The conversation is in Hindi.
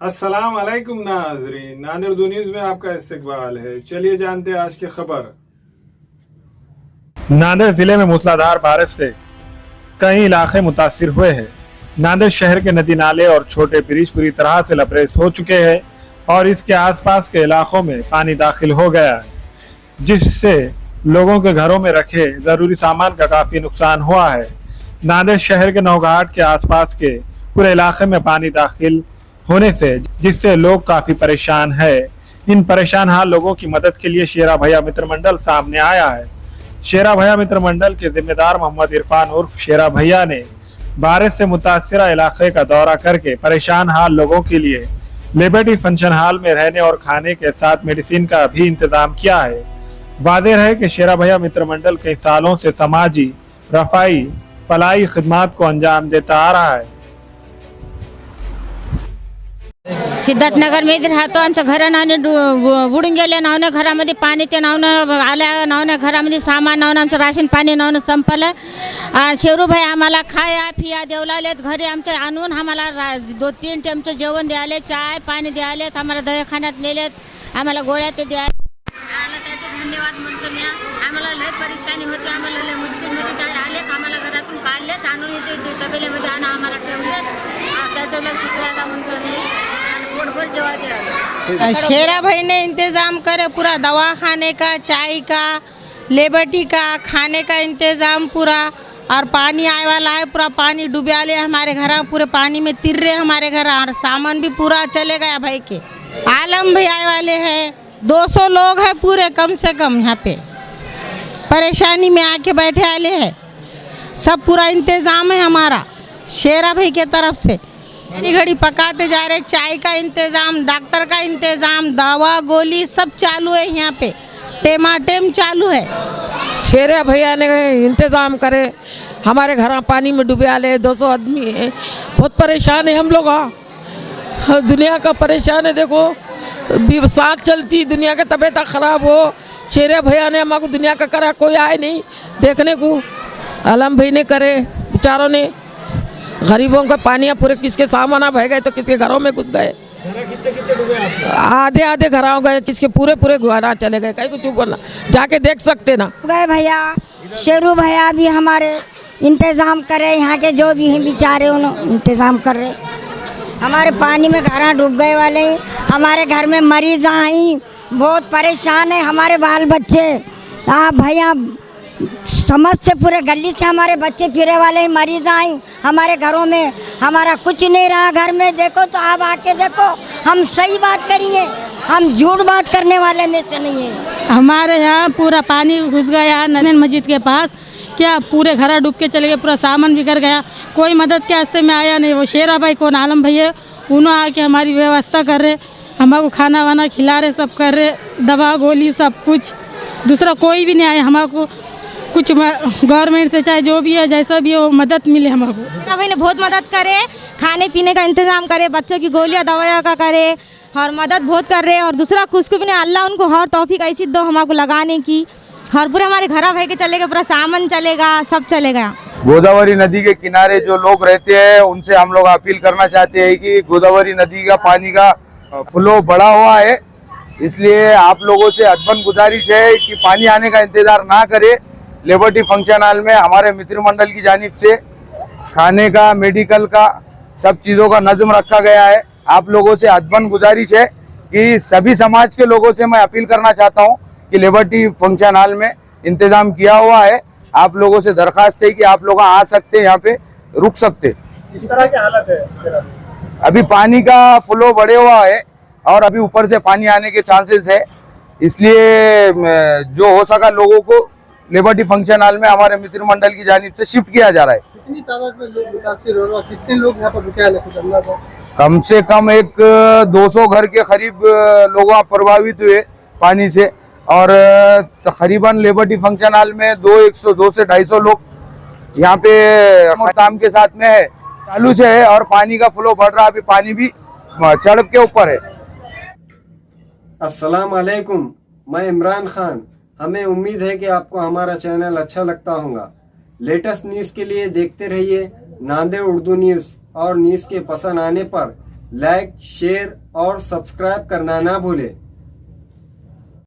अस्सलाम वालेकुम नाज़रीन, नादिर उर्दू न्यूज़ में आपका इस्तकबाल है। चलिए जानते हैं आज की खबर। नांदेड़ जिले में मूसलाधार बारिश से कई इलाके मुतासिर हुए हैं। नांदेड़ शहर के नदी नाले और छोटे ब्रिज पूरी तरह से लबरेज हो चुके हैं और इसके आसपास के इलाकों में पानी दाखिल हो गया है, जिससे लोगों के घरों में रखे जरूरी सामान का काफी नुकसान हुआ है। नांदेड़ शहर के नौघाट के आसपास के पूरे इलाके में पानी दाखिल होने से जिससे लोग काफी परेशान है। इन परेशान हाल लोगों की मदद के लिए शेरा भैया मित्र मंडल सामने आया है। शेरा भैया मित्र मंडल के जिम्मेदार मोहम्मद इरफान उर्फ शेरा भैया ने बारिश से मुतासिरा इलाके का दौरा करके परेशान हाल लोगों के लिए लिबर्टी फंक्शन हॉल में रहने और खाने के साथ मेडिसिन का भी इंतजाम किया है। वाज़ेह है कि शेरा भैया मित्र मंडल कई सालों से समाजी रफाई फलाई खिदमात को अंजाम देता आ रहा है। सिद्धार्थनगर मध्ये राहतो। आमचं घर नावने बुडून गेले, नावने घरामध्ये पाणी ते नावने आल्या, नावने घरामध्ये सामान नावने आमचं राशन पाणी नावने संपलं। शेरूभाई आम्हाला खाया पिया देवलालेत, घरी आमचे आणून आम्हाला 2-3 टाइमचं जेवण द्याले, चाय पाणी द्यालेत, आम्हाला दवाखान्यात नेलेत, आम्हाला गोळ्या ते द्याले। आला त्याचे धन्यवाद म्हणतो मी। आम्हाला लय परेशानी होती, आम्हाला लय मुश्किलमध्ये काय आलेत, आम्हाला घरातून काढलेत, आणून इथे तबेल्यामध्ये आणून आम्हाला ठेवलेत। त्याचं लय शुक्रिया म्हणतो मी। शेरा भाई ने इंतज़ाम करे पूरा दवाखाने का, चाय का, लिबर्टी का, खाने का इंतज़ाम पूरा। और पानी आए वाला है, पूरा पानी डूबे ले हमारे घर, पूरे पानी में तिर रहे हमारे घर, और सामान भी पूरा चले गया भाई के। आलम भी आए वाले हैं, 200 लोग हैं पूरे कम से कम यहाँ पे परेशानी में आके बैठे आले हैं। सब पूरा इंतज़ाम है हमारा शेरा भाई के तरफ से। घड़ी घड़ी पकाते जा रहे, चाय का इंतज़ाम, डॉक्टर का इंतज़ाम, दवा गोली सब चालू है यहाँ पे, टेमाटेम चालू है। शेरा भैया ने इंतज़ाम करे, हमारे घर पानी में डूबे आले 200 आदमी हैं, बहुत परेशान है हम लोग। दुनिया का परेशान है, देखो साथ चलती दुनिया की तबीयत ख़राब हो, शेरा भैया ने हमारे दुनिया का करा, कोई आए नहीं देखने को। आलम भाई ने करे, बेचारों ने गरीबों का पानी पूरे किसके सामान बह गए तो किसके घरों में घुस गए। कितने डूबे आप? आधे घरों गए, किसके पूरे घरा चले गए। कहीं कुछ बोलना, जाके देख सकते ना। गए भैया, शेरू भैया भी हमारे इंतज़ाम कर रहे, यहाँ के जो भी हैं बेचारे उन्होंने इंतज़ाम कर रहे। हमारे पानी में घर डूब गए वाले, हमारे घर में मरीज आई, बहुत परेशान है हमारे बाल बच्चे। भैया समझ से पूरे गली से हमारे बच्चे फिरे वाले मरीज आई हमारे घरों में, हमारा कुछ नहीं रहा घर में। देखो तो आप आके देखो, हम सही बात करेंगे, हम झूठ बात करने वाले में से नहीं है। हमारे यहाँ पूरा पानी घुस गया नैन मस्जिद के पास, क्या पूरे घर डूब के चले गए, पूरा सामान बिगड़ गया, कोई मदद के रास्ते में आया नहीं। वो शेरा भाई कौन आलम भैया, उन्होंने आके हमारी व्यवस्था कर रहे, हमारे खाना वाना खिला रहे, सब कर रहे, दवा गोली सब कुछ। दूसरा कोई भी नहीं आया हमारे कुछ, गवर्नमेंट से चाहे जो भी है जैसा भी हो मदद मिले हमको। भाई ने बहुत मदद करे, खाने पीने का इंतजाम करे, बच्चों की गोलियां दवाइयाँ का करे और मदद बहुत कर रहे हैं। और दूसरा कुछ भी नहीं, अल्लाह उनको हर तौफीक ऐसी दो हमको लगाने की, और पूरे हमारे घर भाई के चलेगा, पूरा सामान चलेगा, सब चलेगा। गोदावरी नदी के किनारे जो लोग रहते हैं उनसे हम लोग अपील करना चाहते हैं कि गोदावरी नदी का पानी का फ्लो बढ़ा हुआ है, इसलिए आप लोगों से अदबन गुजारिश है कि पानी आने का इंतजार ना करे। लिबर्टी फंक्शन हॉल में हमारे मित्र मंडल की जानिब से खाने का, मेडिकल का, सब चीज़ों का नज़म रखा गया है। आप लोगों से अदबन गुजारिश है कि सभी समाज के लोगों से मैं अपील करना चाहता हूं कि लिबर्टी फंक्शन हॉल में इंतज़ाम किया हुआ है। आप लोगों से दरख्वास्त है कि आप लोग आ सकते, यहाँ पे रुक सकते। इस तरह की हालत है, अभी पानी का फ्लो बढ़े हुआ है और अभी ऊपर से पानी आने के चांसेस है, इसलिए जो हो सका लोगों को लिबर्टी फंक्शन हॉल में हमारे मित्र मंडल की जानिब से शिफ्ट किया जा रहा है। कितनी तादाद में लोग मुतासिर हो रहे हैं, कितने लोग यहाँ पर रुके हैं, कुछ अंदाजा? कम से कम एक 200 घर के करीब लोग प्रभावित हुए पानी से, और तकरीबन लिबर्टी फंक्शन हॉल में 200 से 250 लोग यहाँ पे काम के साथ में है, चालू से है, और पानी का फ्लो बढ़ रहा है, अभी पानी भी सड़क के ऊपर है। अस्सलाम वालेकुम, मैं इमरान खान। हमें उम्मीद है कि आपको हमारा चैनल अच्छा लगता होगा। लेटेस्ट न्यूज़ के लिए देखते रहिए नांदेड़ उर्दू न्यूज़, और न्यूज़ के पसंद आने पर लाइक, शेयर और सब्सक्राइब करना ना भूलें।